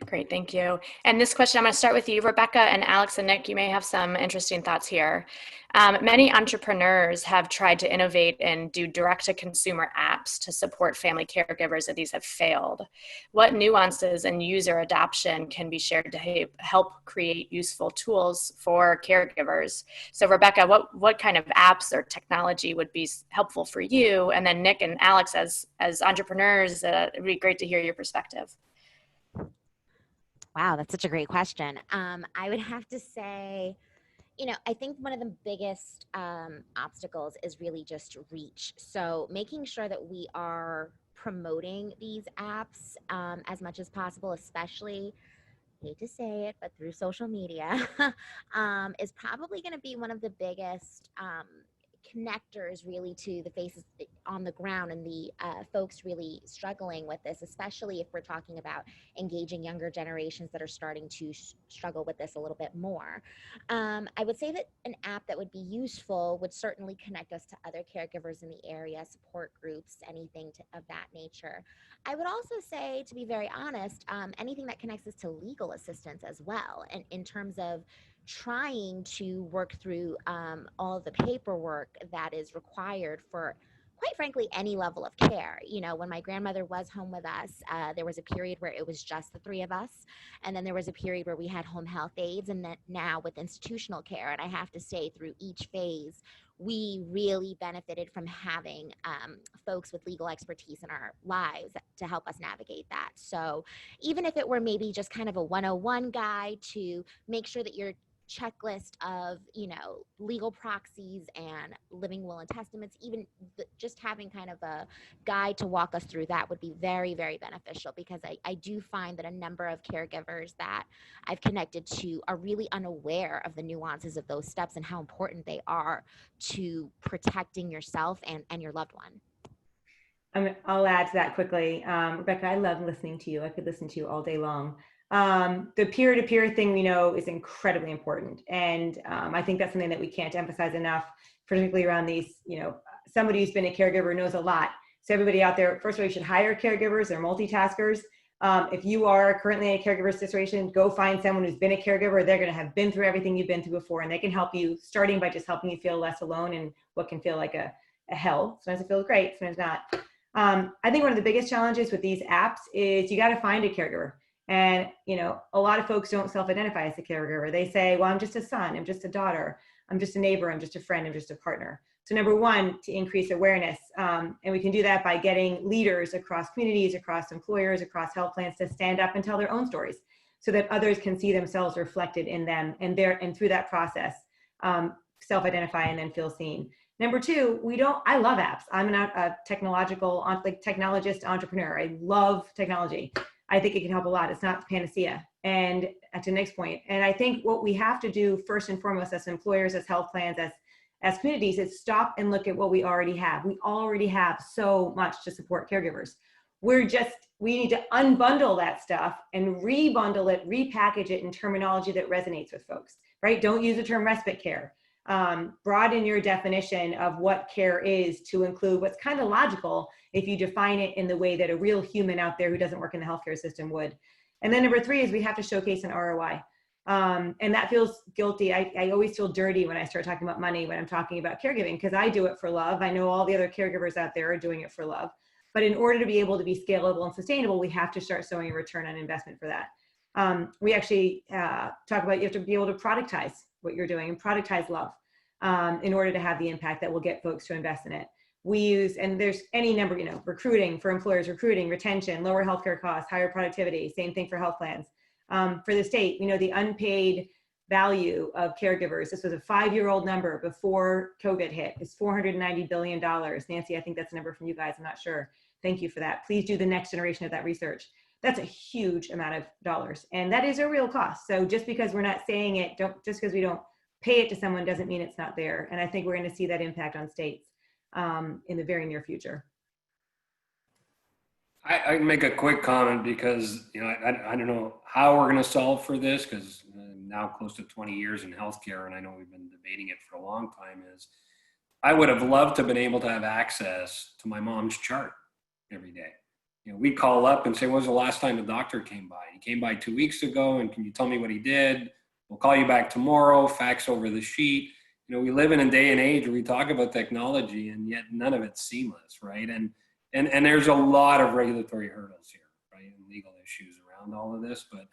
Great, thank you. And this question, I'm going to start with you, Rebekah, and Alex and Nick, you may have some interesting thoughts here. Many entrepreneurs have tried to innovate and do direct-to-consumer apps to support family caregivers, and these have failed. What nuances and user adoption can be shared to help create useful tools for caregivers? So Rebekah, what kind of apps or technology would be helpful for you? And then Nick and Alex, as entrepreneurs, it'd be great to hear your perspective. Wow, that's such a great question. I would have to say, I think one of the biggest obstacles is really just reach. So making sure that we are promoting these apps as much as possible, especially, hate to say it, but through social media, is probably going to be one of the biggest connectors really to the faces on the ground and the folks really struggling with this, especially if we're talking about engaging younger generations that are starting to struggle with this a little bit more. I would say that an app that would be useful would certainly connect us to other caregivers in the area, support groups, anything of that nature. I would also say, to be very honest, anything that connects us to legal assistance as well, and in terms of trying to work through all the paperwork that is required for, quite frankly, any level of care. You know, when my grandmother was home with us, there was a period where it was just the three of us. And then there was a period where we had home health aides, and then now with institutional care. And I have to say, through each phase, we really benefited from having folks with legal expertise in our lives to help us navigate that. So even if it were maybe just kind of a 101 guide to make sure that you're checklist of, you know, legal proxies and living will and testaments, even just having kind of a guide to walk us through that would be very, very beneficial, because I do find that a number of caregivers that I've connected to are really unaware of the nuances of those steps and how important they are to protecting yourself and your loved one. I'll add to that quickly. Rebekah, I love listening to you. I could listen to you all day long. The peer-to-peer thing we know is incredibly important. And I think that's something that we can't emphasize enough, particularly around these, you know, somebody who's been a caregiver knows a lot. So everybody out there, first of all, you should hire caregivers. They're multitaskers. If you are currently in a caregiver situation, go find someone who's been a caregiver. They're going to have been through everything you've been through before, and they can help you, starting by just helping you feel less alone in what can feel like a hell. Sometimes it feels great, sometimes not. I think one of the biggest challenges with these apps is you got to find a caregiver. And, you know, a lot of folks don't self-identify as a caregiver. They say, well, I'm just a son, I'm just a daughter, I'm just a neighbor, I'm just a friend, I'm just a partner. So number one, to increase awareness, and we can do that by getting leaders across communities, across employers, across health plans to stand up and tell their own stories so that others can see themselves reflected in them, and through that process, self-identify and then feel seen. Number two, I love apps. I'm a technologist entrepreneur. I love technology. I think it can help a lot. It's not panacea. And to Nick's point, and I think what we have to do first and foremost as employers, as health plans, as communities, is stop and look at what we already have. We already have so much to support caregivers. We need to unbundle that stuff and rebundle it, repackage it in terminology that resonates with folks, right? Don't use the term respite care. Broaden your definition of what care is to include what's kind of logical if you define it in the way that a real human out there who doesn't work in the healthcare system would. And then number three is we have to showcase an ROI. And that feels guilty. I always feel dirty when I start talking about money when I'm talking about caregiving, because I do it for love. I know all the other caregivers out there are doing it for love. But in order to be able to be scalable and sustainable, we have to start showing a return on investment for that. We actually talk about you have to be able to productize what you're doing and productize love in order to have the impact that will get folks to invest in it. We use, and there's any number, you know, recruiting for employers, recruiting, retention, lower healthcare costs, higher productivity, same thing for health plans. For the state, you know, the unpaid value of caregivers, this was a 5-year-old number before COVID hit, is $490 billion. Nancy, I think that's a number from you guys, I'm not sure. Thank you for that. Please do the next generation of that research. That's a huge amount of dollars, and that is a real cost. So just because we're not saying it, just because we don't pay it to someone doesn't mean it's not there. And I think we're going to see that impact on states in the very near future. I can make a quick comment because, you know, I don't know how we're going to solve for this, because now close to 20 years in healthcare, and I know we've been debating it for a long time, is I would have loved to have been able to have access to my mom's chart every day. You know, we call up and say, when was the last time the doctor came by? He came by 2 weeks ago, and can you tell me what he did? We'll call you back tomorrow, fax over the sheet. You know, we live in a day and age where we talk about technology and yet none of it's seamless, right? And there's a lot of regulatory hurdles here, right? And legal issues around all of this. But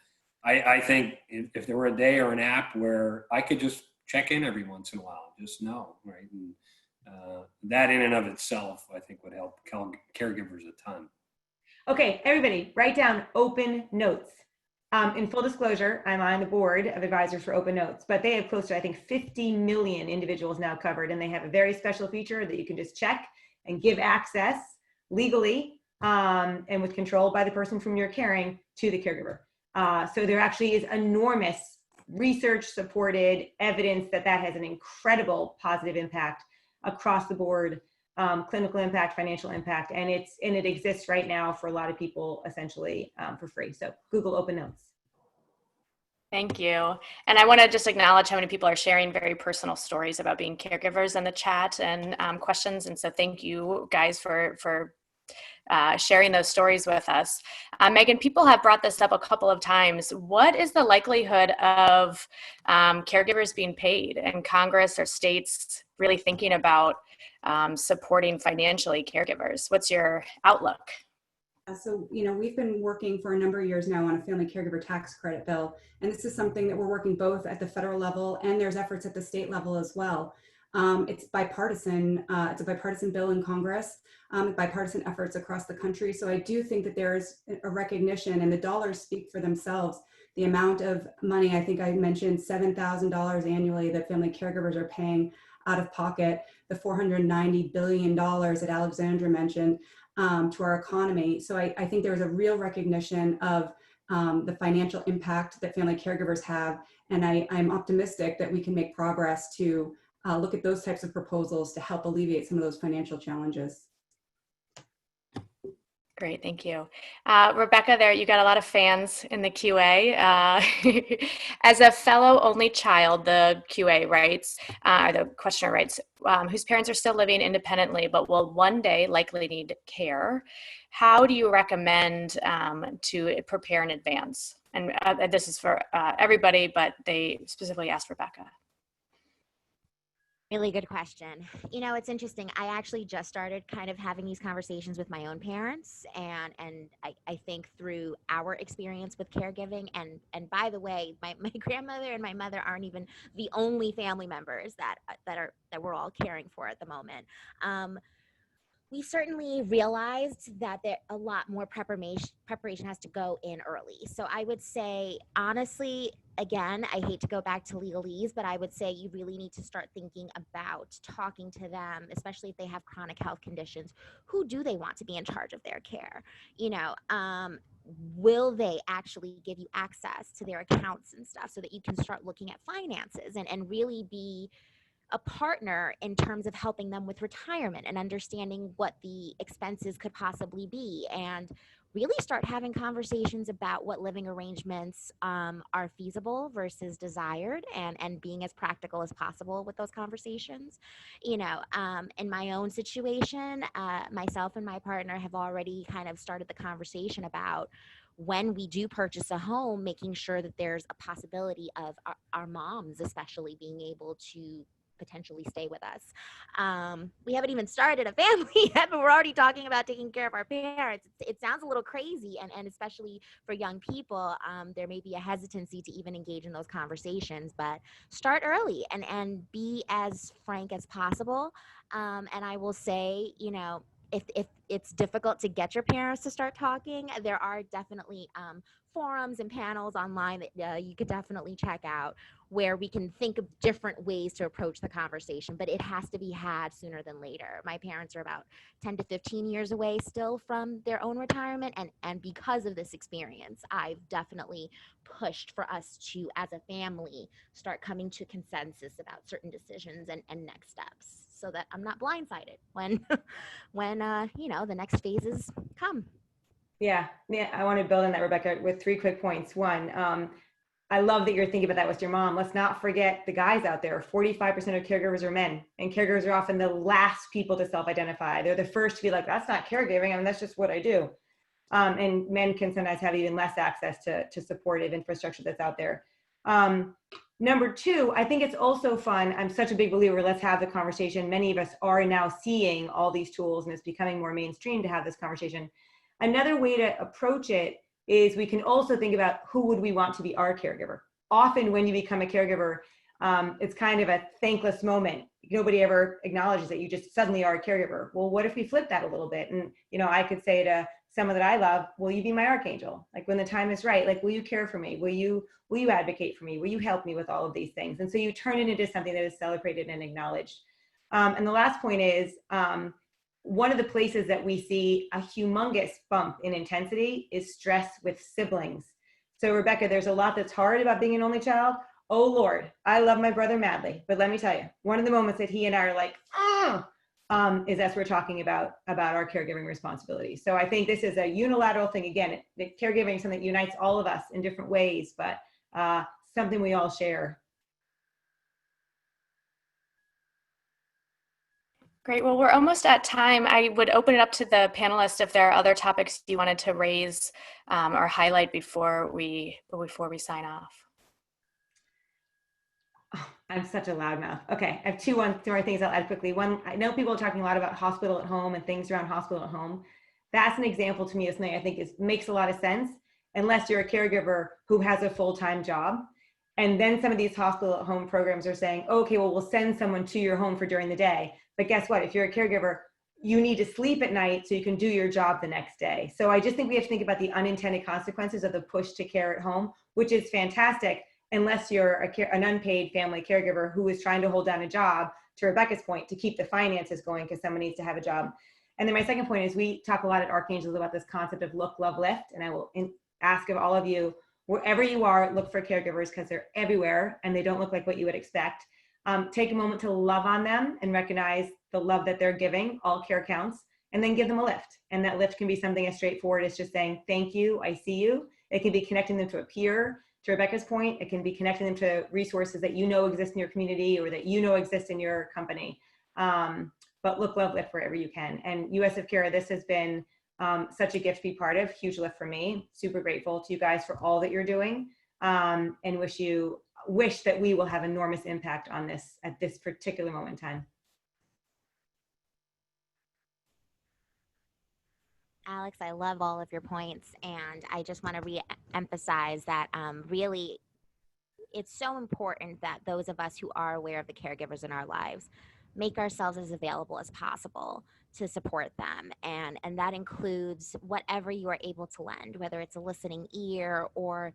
I think if there were a day or an app where I could just check in every once in a while, just know, right? And that in and of itself, I think would help caregivers a ton. Okay, everybody, write down open notes. In full disclosure, I'm on the board of advisors for Open Notes, but they have close to, I think, 50 million individuals now covered, and they have a very special feature that you can just check and give access legally and with control by the person from your caring to the caregiver. So there actually is enormous research-supported evidence that has an incredible positive impact across the board, clinical impact, financial impact, and it exists right now for a lot of people essentially for free. So Google Open Notes. Thank you. And I want to just acknowledge how many people are sharing very personal stories about being caregivers in the chat and questions. And so thank you guys for sharing those stories with us. Megan, people have brought this up a couple of times. What is the likelihood of caregivers being paid and Congress or states really thinking about supporting financially caregivers? What's your outlook? So, we've been working for a number of years now on a family caregiver tax credit bill. And this is something that we're working both at the federal level and there's efforts at the state level as well. It's bipartisan. It's a bipartisan bill in Congress, bipartisan efforts across the country. So I do think that there's a recognition, and the dollars speak for themselves. The amount of money, I think I mentioned $7,000 annually that family caregivers are paying out of pocket, the $490 billion that Alexandra mentioned to our economy. So I think there's a real recognition of the financial impact that family caregivers have. And I'm optimistic that we can make progress to look at those types of proposals to help alleviate some of those financial challenges. Great, thank you. Rebekah, there, you got a lot of fans in the QA. As a fellow only child, the QA writes, or the questioner writes, whose parents are still living independently but will one day likely need care. How do you recommend to prepare in advance? And this is for everybody, but they specifically asked Rebekah. Really good question. It's interesting. I actually just started kind of having these conversations with my own parents, and I think through our experience with caregiving, and by the way, my grandmother and my mother aren't even the only family members that we're all caring for at the moment. We certainly realized that there a lot more preparation has to go in early. So I would say, honestly, again, I hate to go back to legalese, but I would say you really need to start thinking about talking to them, especially if they have chronic health conditions. Who do they want to be in charge of their care? Will they actually give you access to their accounts and stuff so that you can start looking at finances and really be a partner in terms of helping them with retirement and understanding what the expenses could possibly be, and really start having conversations about what living arrangements are feasible versus desired, and being as practical as possible with those conversations. In my own situation, myself and my partner have already kind of started the conversation about when we do purchase a home, making sure that there's a possibility of our moms especially being able to potentially stay with us. We haven't even started a family yet, but we're already talking about taking care of our parents. It sounds a little crazy, and especially for young people, there may be a hesitancy to even engage in those conversations, but start early and be as frank as possible. And I will say, if it's difficult to get your parents to start talking, there are definitely forums and panels online that you could definitely check out, where we can think of different ways to approach the conversation, but it has to be had sooner than later. My parents are about 10 to 15 years away still from their own retirement, and because of this experience, I've definitely pushed for us to, as a family, start coming to consensus about certain decisions and next steps, so that I'm not blindsided when the next phases come. Yeah, I want to build on that, Rebekah, with 3 quick points. One, I love that you're thinking about that with your mom. Let's not forget the guys out there. 45% of caregivers are men, and caregivers are often the last people to self-identify. They're the first to be like, that's not caregiving. I mean, that's just what I do. And men can sometimes have even less access to supportive infrastructure that's out there. Number 2, I think it's also fun. I'm such a big believer, let's have the conversation. Many of us are now seeing all these tools, and it's becoming more mainstream to have this conversation. Another way to approach it is we can also think about who would we want to be our caregiver. Often when you become a caregiver, it's kind of a thankless moment. Nobody ever acknowledges that you just suddenly are a caregiver. Well, what if we flip that a little bit? And, I could say to someone that I love, will you be my archangel? Like, when the time is right, like, will you care for me? Will you advocate for me? Will you help me with all of these things? And so you turn it into something that is celebrated and acknowledged. And the last point is, one of the places that we see a humongous bump in intensity is stress with siblings. So Rebekah, there's a lot that's hard about being an only child. oh Lord, I love my brother madly, but let me tell you, one of the moments that he and I are like, is as we're talking about our caregiving responsibility. So I think this is a unilateral thing. Again, caregiving is something that unites all of us in different ways, but something we all share. Great. Well, we're almost at time. I would open it up to the panelists if there are other topics you wanted to raise or highlight before we sign off. Oh, I'm such a loudmouth. Okay, I have two more things I'll add quickly. One, I know people are talking a lot about hospital at home and things around hospital at home. That's an example to me of something I think makes a lot of sense, unless you're a caregiver who has a full-time job. And then some of these hospital at home programs are saying, okay, well, we'll send someone to your home for during the day. But guess what? If you're a caregiver, you need to sleep at night so you can do your job the next day. So I just think we have to think about the unintended consequences of the push to care at home, which is fantastic, unless you're an unpaid family caregiver who is trying to hold down a job, to Rebekah's point, to keep the finances going because someone needs to have a job. And then my second point is we talk a lot at ARCHANGELS about this concept of look, love, lift. And I will ask of all of you, wherever you are, look for caregivers because they're everywhere and they don't look like what you would expect. Take a moment to love on them and recognize the love that they're giving. All care counts, and then give them a lift. And that lift can be something as straightforward as just saying, thank you, I see you. It can be connecting them to a peer. To Rebekah's point, it can be connecting them to resources that you know exist in your community or that you know exist in your company. But look, love, lift wherever you can. And USofCare, this has been such a gift to be part of, huge lift for me. Super grateful to you guys for all that you're doing, and wish that we will have enormous impact on this at this particular moment in time. Alex, I love all of your points, and I just want to re-emphasize that really it's so important that those of us who are aware of the caregivers in our lives make ourselves as available as possible to support them, and that includes whatever you are able to lend, whether it's a listening ear or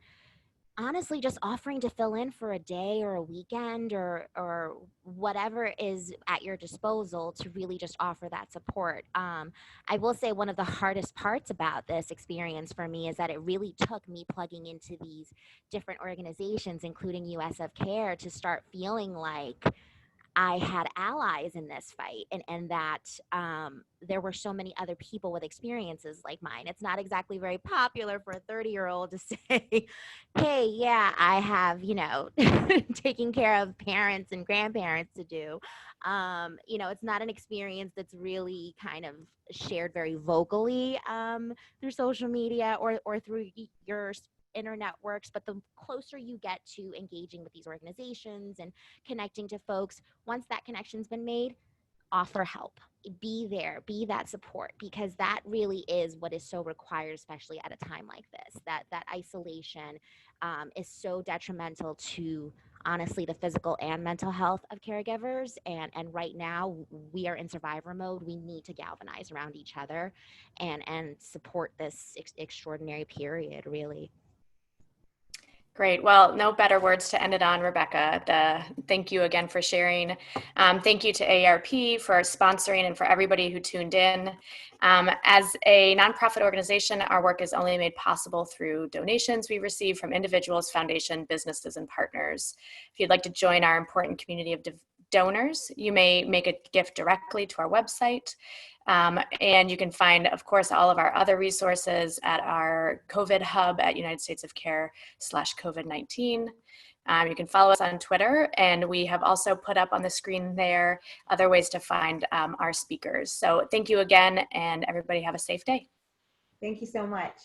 honestly just offering to fill in for a day or a weekend or whatever is at your disposal to really just offer that support. I will say one of the hardest parts about this experience for me is that it really took me plugging into these different organizations, including USofCare, to start feeling like I had allies in this fight, and that there were so many other people with experiences like mine. It's not exactly very popular for a 30-year-old to say, hey, yeah, I have, taking care of parents and grandparents to do. It's not an experience that's really kind of shared very vocally through social media or through your internet works, but the closer you get to engaging with these organizations and connecting to folks, once that connection's been made, offer help, be there, be that support, because that really is what is so required, especially at a time like this. That isolation is so detrimental to, honestly, the physical and mental health of caregivers. And right now we are in survivor mode. We need to galvanize around each other and support this extraordinary period, really. Great. Well, no better words to end it on, Rebekah. Thank you again for sharing. Thank you to AARP for sponsoring and for everybody who tuned in. As a nonprofit organization, our work is only made possible through donations we receive from individuals, foundation, businesses, and partners. If you'd like to join our important community of donors, you may make a gift directly to our website. And you can find, of course, all of our other resources at our COVID hub at UnitedStatesOfCare/COVID-19. You can follow us on Twitter, and we have also put up on the screen there other ways to find our speakers. So thank you again, and everybody have a safe day. Thank you so much.